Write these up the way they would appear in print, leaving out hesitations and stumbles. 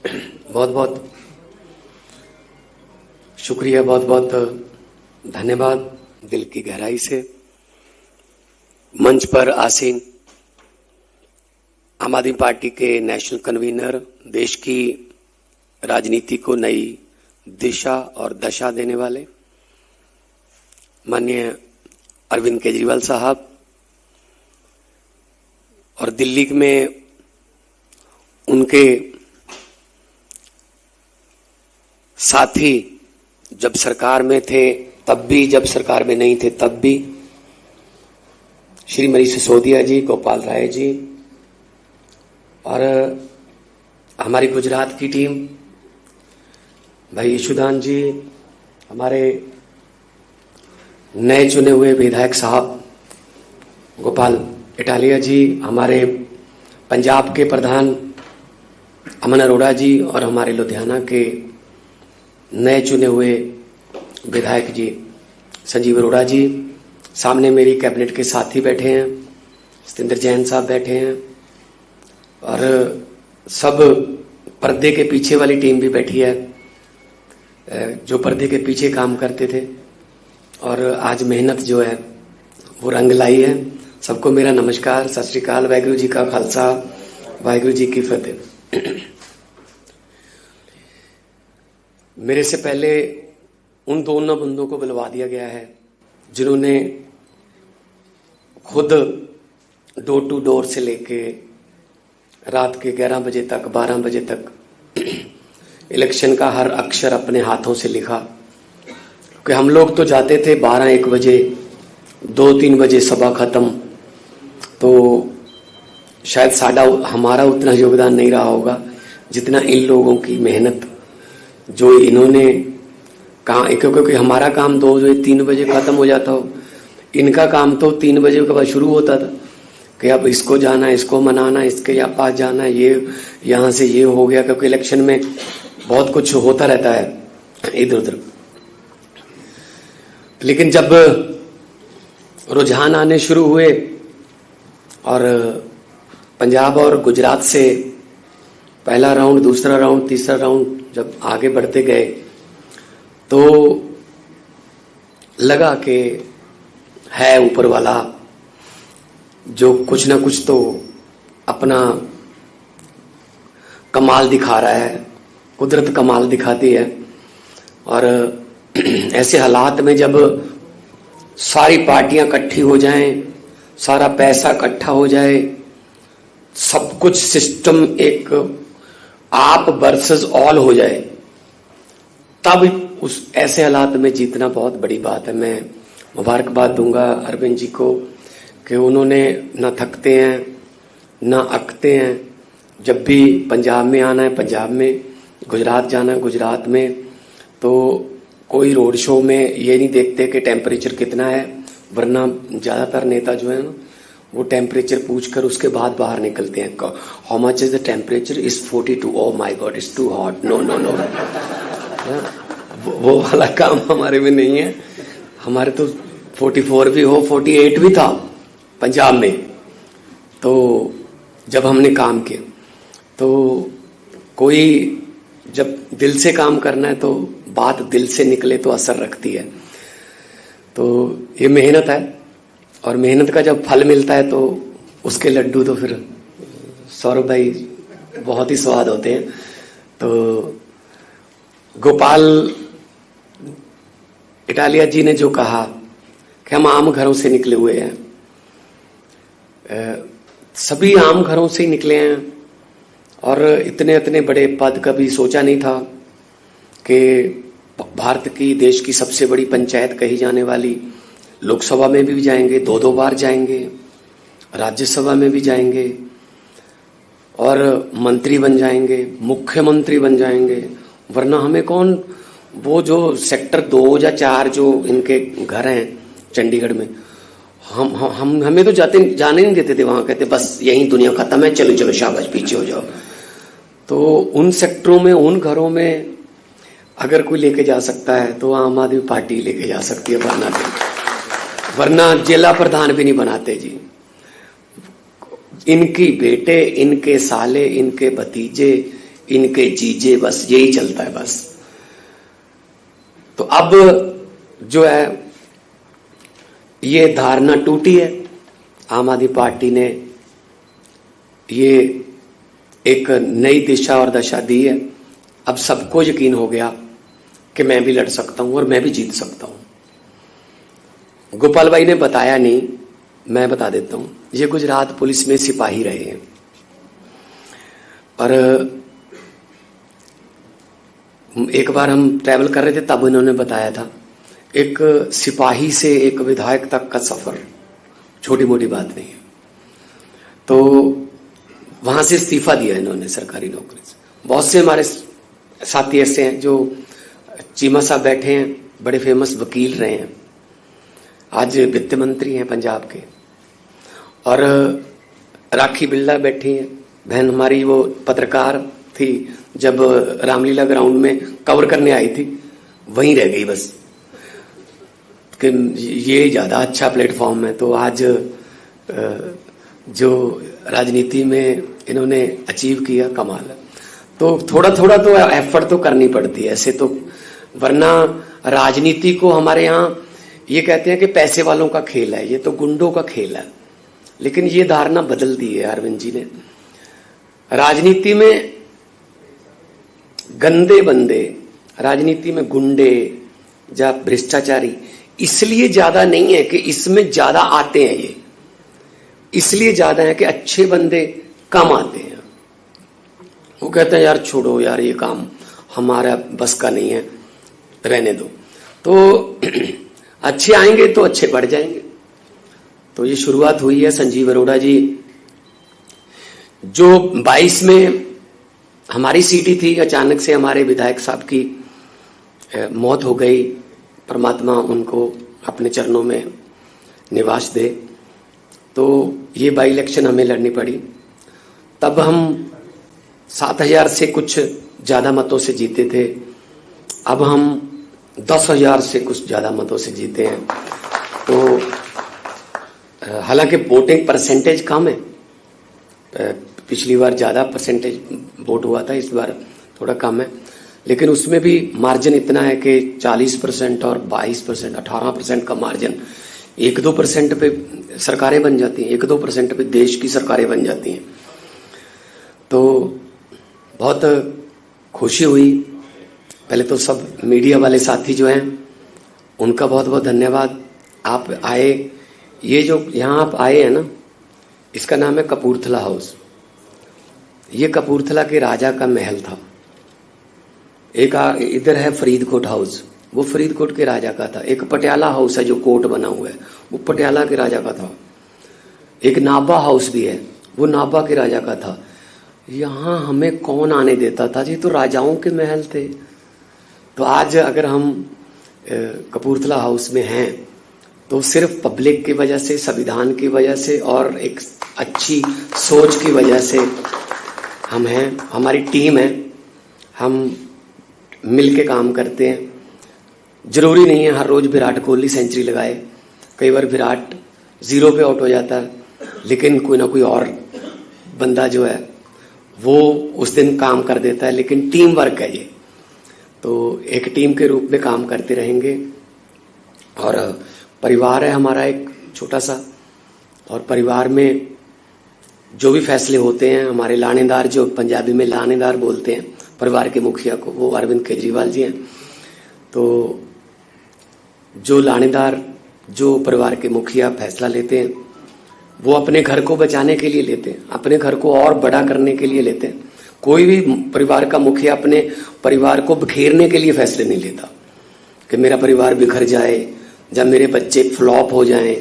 बहुत बहुत शुक्रिया, बहुत बहुत धन्यवाद दिल की गहराई से। मंच पर आसीन आम आदमी पार्टी के नेशनल कन्वीनर, देश की राजनीति को नई दिशा और दशा देने वाले माननीय अरविंद केजरीवाल साहब, और दिल्ली में उनके साथी जब सरकार में थे तब भी, जब सरकार में नहीं थे तब भी, श्री मनीष सिसोदिया जी, गोपाल राय जी, और हमारी गुजरात की टीम, भाई यशुदान जी, हमारे नए चुने हुए विधायक साहब गोपाल इटालिया जी, हमारे पंजाब के प्रधान अमन अरोड़ा जी, और हमारे लुधियाना के नए चुने हुए विधायक जी संजीव अरोड़ा जी। सामने मेरी कैबिनेट के साथी बैठे हैं, सतेंद्र जैन साहब बैठे हैं, और सब पर्दे के पीछे वाली टीम भी बैठी है, जो पर्दे के पीछे काम करते थे, और आज मेहनत जो है वो रंग लाई है। सबको मेरा नमस्कार, सत श्री अकाल, वाहिगुरु जी का खालसा, वाहिगुरु जी की फतेह। मेरे से पहले उन दोनों बंदों को बुलवा दिया गया है जिन्होंने खुद डोर टू डोर से लेके रात के 11 बजे तक, 12 बजे तक इलेक्शन का हर अक्षर अपने हाथों से लिखा। क्योंकि हम लोग तो जाते थे 12-1 बजे, 2-3 बजे सभा खत्म, तो शायद हमारा उतना योगदान नहीं रहा होगा जितना इन लोगों की मेहनत जो इन्होंने कहा। क्योंकि हमारा काम 2-3 बजे खत्म हो जाता हो, इनका काम तो 3 बजे के बाद शुरू होता था कि अब इसको जाना, इसको मनाना, इसके या पास जाना, ये यहाँ से ये हो गया। क्योंकि इलेक्शन में बहुत कुछ होता रहता है इधर उधर। लेकिन जब रुझान आने शुरू हुए और पंजाब और गुजरात से पहला राउंड, दूसरा राउंड, तीसरा राउंड जब आगे बढ़ते गए तो लगा कि है ऊपर वाला जो कुछ ना कुछ तो अपना कमाल दिखा रहा है, कुदरत कमाल दिखाती है। और ऐसे हालात में जब सारी पार्टियां इकट्ठी हो जाएं, सारा पैसा इकट्ठा हो जाए, सब कुछ सिस्टम एक आप वर्सेस ऑल हो जाए, तब उस ऐसे हालात में जीतना बहुत बड़ी बात है। मैं मुबारकबाद दूंगा अरविंद जी को कि उन्होंने ना थकते हैं ना अकते हैं। जब भी पंजाब में आना है पंजाब में, गुजरात जाना है गुजरात में, तो कोई रोड शो में ये नहीं देखते कि टेम्परेचर कितना है, वरना ज़्यादातर नेता जो है ना वो टेम्परेचर पूछकर उसके बाद बाहर निकलते हैं। How much is the temperature? Is 42। Oh my God, it's too hot, no no no. वो वाला काम हमारे में नहीं है। हमारे तो 44 भी हो, 48 भी था पंजाब में। तो जब हमने काम किया तो कोई जब दिल से काम करना है तो बात दिल से निकले तो असर रखती है। तो ये मेहनत है, और मेहनत का जब फल मिलता है तो उसके लड्डू तो फिर सौरभ भाई बहुत ही स्वाद होते हैं। तो गोपाल इटालिया जी ने जो कहा कि हम आम घरों से निकले हुए हैं, सभी आम घरों से ही निकले हैं, और इतने इतने बड़े पद कभी सोचा नहीं था कि भारत की, देश की सबसे बड़ी पंचायत कही जाने वाली लोकसभा में भी जाएंगे, 2-2 बार जाएंगे, राज्यसभा में भी जाएंगे, और मंत्री बन जाएंगे, मुख्यमंत्री बन जाएंगे। वरना हमें कौन, वो जो सेक्टर 2 या 4 जो इनके घर हैं चंडीगढ़ में, हमें तो जाने नहीं देते थे वहां। कहते बस यहीं दुनिया खत्म है, चलो चलो शाबाश पीछे हो जाओ। तो उन सेक्टरों में, उन घरों में अगर कोई लेके जा सकता है तो आम आदमी पार्टी लेके जा सकती है, वरना जिला प्रधान भी नहीं बनाते जी। इनकी बेटे, इनके साले, इनके भतीजे, इनके जीजे, बस यही चलता है बस। तो अब जो है ये धारणा टूटी है। आम आदमी पार्टी ने ये एक नई दिशा और दशा दी है। अब सबको यकीन हो गया कि मैं भी लड़ सकता हूं और मैं भी जीत सकता हूं। गोपाल भाई ने बताया नहीं, मैं बता देता हूं। ये गुजरात पुलिस में सिपाही रहे हैं और एक बार हम ट्रैवल कर रहे थे तब उन्होंने बताया था, एक सिपाही से एक विधायक तक का सफर छोटी मोटी बात नहीं है। तो वहां से इस्तीफा दिया इन्होंने सरकारी नौकरी से। बहुत से हमारे साथी ऐसे हैं जो, चीमा साहब बैठे हैं, बड़े फेमस वकील रहे हैं, आज वित्त मंत्री हैं पंजाब के, और राखी बिरला बैठी हैं, बहन हमारी वो पत्रकार थी, जब रामलीला ग्राउंड में कवर करने आई थी वहीं रह गई बस कि ये ज्यादा अच्छा प्लेटफॉर्म है। तो आज जो राजनीति में इन्होंने अचीव किया, कमाल है। तो थोड़ा थोड़ा तो एफर्ट तो करनी पड़ती है ऐसे तो, वरना राजनीति को हमारे यहाँ ये कहते हैं कि पैसे वालों का खेल है, ये तो गुंडों का खेल है। लेकिन ये धारणा बदल दी है अरविंद जी ने। राजनीति में गंदे बंदे, राजनीति में गुंडे या भ्रष्टाचारी इसलिए ज्यादा नहीं है कि इसमें ज्यादा आते हैं, ये इसलिए ज्यादा है कि अच्छे बंदे कम आते हैं। वो कहते हैं यार छोड़ो यार, ये काम हमारा बस का नहीं है, रहने दो। तो अच्छे आएंगे तो अच्छे बढ़ जाएंगे। तो ये शुरुआत हुई है। संजीव अरोड़ा जी जो 22 में हमारी सीट ही थी, अचानक से हमारे विधायक साहब की मौत हो गई, परमात्मा उनको अपने चरणों में निवास दे। तो ये बाई इलेक्शन हमें लड़नी पड़ी। तब हम 7,000 से कुछ ज्यादा मतों से जीते थे, अब हम 10,000 से कुछ ज्यादा मतों से जीते हैं। तो हालांकि वोटिंग परसेंटेज कम है, पिछली बार ज्यादा परसेंटेज वोट हुआ था, इस बार थोड़ा कम है, लेकिन उसमें भी मार्जिन इतना है कि 40% और 22%, 18% का मार्जिन। 1-2% पे सरकारें बन जाती हैं, 1-2% पे देश की सरकारें बन जाती हैं। तो बहुत खुशी हुई। पहले तो सब मीडिया वाले साथी जो हैं उनका बहुत बहुत धन्यवाद। आप आए, ये जो यहाँ आप आए हैं ना, इसका नाम है कपूरथला हाउस। ये कपूरथला के राजा का महल था। एक इधर है फरीदकोट हाउस, वो फरीदकोट के राजा का था। एक पटियाला हाउस है जो कोट बना हुआ है, वो पटियाला के राजा का था। एक नाभा हाउस भी है, वो नाभा के राजा का था। यहाँ हमें कौन आने देता था जी, तो राजाओं के महल थे। तो आज अगर हम कपूरथला हाउस में हैं तो सिर्फ पब्लिक की वजह से, संविधान की वजह से और एक अच्छी सोच की वजह से हम हैं। हमारी टीम है, हम मिल के काम करते हैं। जरूरी नहीं है हर रोज विराट कोहली सेंचुरी लगाए, कई बार विराट 0 पे आउट हो जाता है, लेकिन कोई ना कोई और बंदा जो है वो उस दिन काम कर देता है। लेकिन टीम वर्क है ये, तो एक टीम के रूप में काम करते रहेंगे। और परिवार है हमारा एक छोटा सा, और परिवार में जो भी फैसले होते हैं, हमारे लानेदार, जो पंजाबी में लानेदार बोलते हैं परिवार के मुखिया को, वो अरविंद केजरीवाल जी हैं। तो जो लानेदार, जो परिवार के मुखिया फैसला लेते हैं, वो अपने घर को बचाने के लिए लेते हैं, अपने घर को और बड़ा करने के लिए लेते हैं। कोई भी परिवार का मुखिया अपने परिवार को बिखेरने के लिए फैसले नहीं लेता कि मेरा परिवार बिखर जाए, जब मेरे बच्चे फ्लॉप हो जाएं।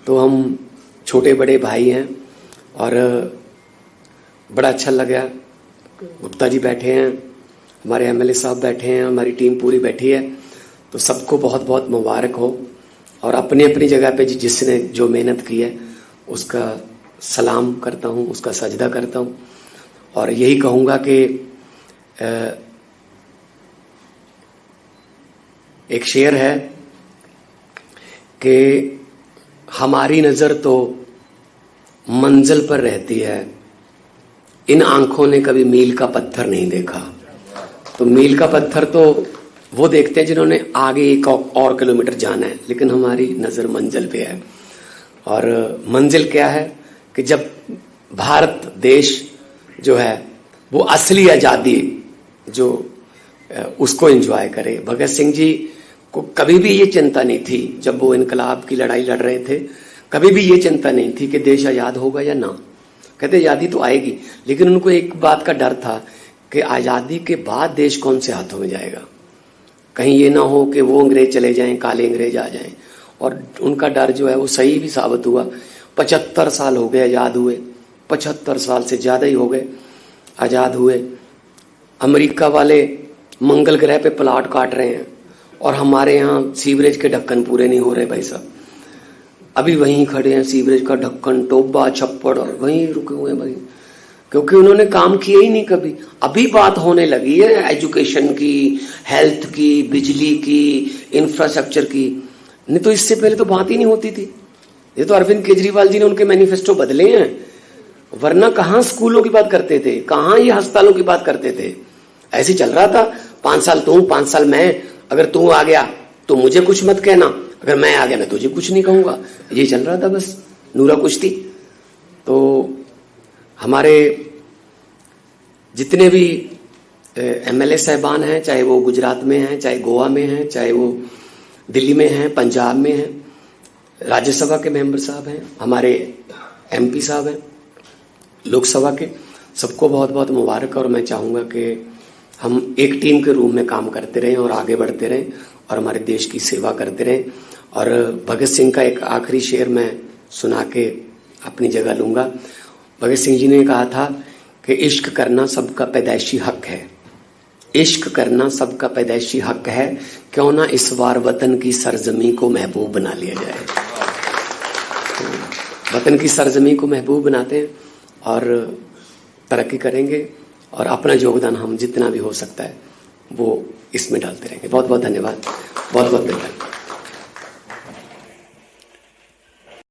तो हम छोटे बड़े भाई हैं और बड़ा अच्छा लगा। गुप्ता जी बैठे हैं, हमारे एमएलए साहब बैठे हैं, हमारी टीम पूरी बैठी है। तो सबको बहुत बहुत मुबारक हो, और अपनी अपनी जगह पे जिसने जो मेहनत की है उसका सलाम करता हूँ, उसका सजदा करता हूँ। और यही कहूँगा कि एक शेर है कि हमारी नज़र तो मंजिल पर रहती है इन आंखों ने कभी मील का पत्थर नहीं देखा। तो मील का पत्थर तो वो देखते हैं जिन्होंने आगे 1 और किलोमीटर जाना है, लेकिन हमारी नजर मंजिल पे है। और मंजिल क्या है कि जब भारत देश जो है वो असली आजादी जो उसको एंजॉय करे। भगत सिंह जी को कभी भी ये चिंता नहीं थी, जब वो इनकलाब की लड़ाई लड़ रहे थे, कभी भी ये चिंता नहीं थी कि देश आजाद होगा या ना। कहते आजादी तो आएगी, लेकिन उनको एक बात का डर था कि आजादी के बाद देश कौन से हाथों में जाएगा, कहीं ये ना हो कि वो अंग्रेज चले जाएं, काले अंग्रेज आ जाएं। और उनका डर जो है वो सही भी साबित हुआ। 75 साल हो गए आजाद हुए, 75 साल से ज्यादा ही हो गए आजाद हुए। अमेरिका वाले मंगल ग्रह पे प्लाट काट रहे हैं और हमारे यहाँ सीवरेज के ढक्कन पूरे नहीं हो रहे भाई साहब। अभी वहीं खड़े हैं, सीवरेज का ढक्कन, टोबा, छप्पड़, और वहीं रुके हुए हैं भाई, क्योंकि उन्होंने काम किया ही नहीं कभी। अभी बात होने लगी है एजुकेशन की, हेल्थ की, बिजली की, इंफ्रास्ट्रक्चर की, नहीं तो इससे पहले तो बात ही नहीं होती थी। ये तो अरविंद केजरीवाल जी ने उनके मैनिफेस्टो बदले हैं, वरना कहाँ स्कूलों की बात करते थे, कहाँ ये अस्पतालों की बात करते थे। ऐसे चल रहा था, 5 साल तू, 5 साल मैं, अगर तू आ गया तो मुझे कुछ मत कहना, अगर मैं आ गया मैं तुझे कुछ नहीं कहूंगा। ये चल रहा था बस, नूरा कुश्ती। तो हमारे जितने भी एमएलए साहबान हैं, चाहे वो गुजरात में हैं, चाहे गोवा में हैं, चाहे वो दिल्ली में हैं, पंजाब में हैं, राज्यसभा के मेंबर साहब हैं, हमारे एमपी साहब हैं लोकसभा के, सबको बहुत बहुत मुबारक। और मैं चाहूँगा कि हम एक टीम के रूप में काम करते रहें और आगे बढ़ते रहें और हमारे देश की सेवा करते रहें। और भगत सिंह का एक आखिरी शेर मैं सुना के अपनी जगह लूँगा। भगत सिंह जी ने कहा था कि इश्क करना सबका पैदाइशी हक है, इश्क करना सबका पैदाइशी हक है, क्यों ना इस बार वतन की सरजमी को महबूब बना लिया जाए। तो वतन की सरजमी को महबूब बनाते हैं और तरक्की करेंगे और अपना योगदान हम जितना भी हो सकता है वो इसमें डालते रहेंगे। बहुत बहुत धन्यवाद, बहुत बहुत धन्यवाद।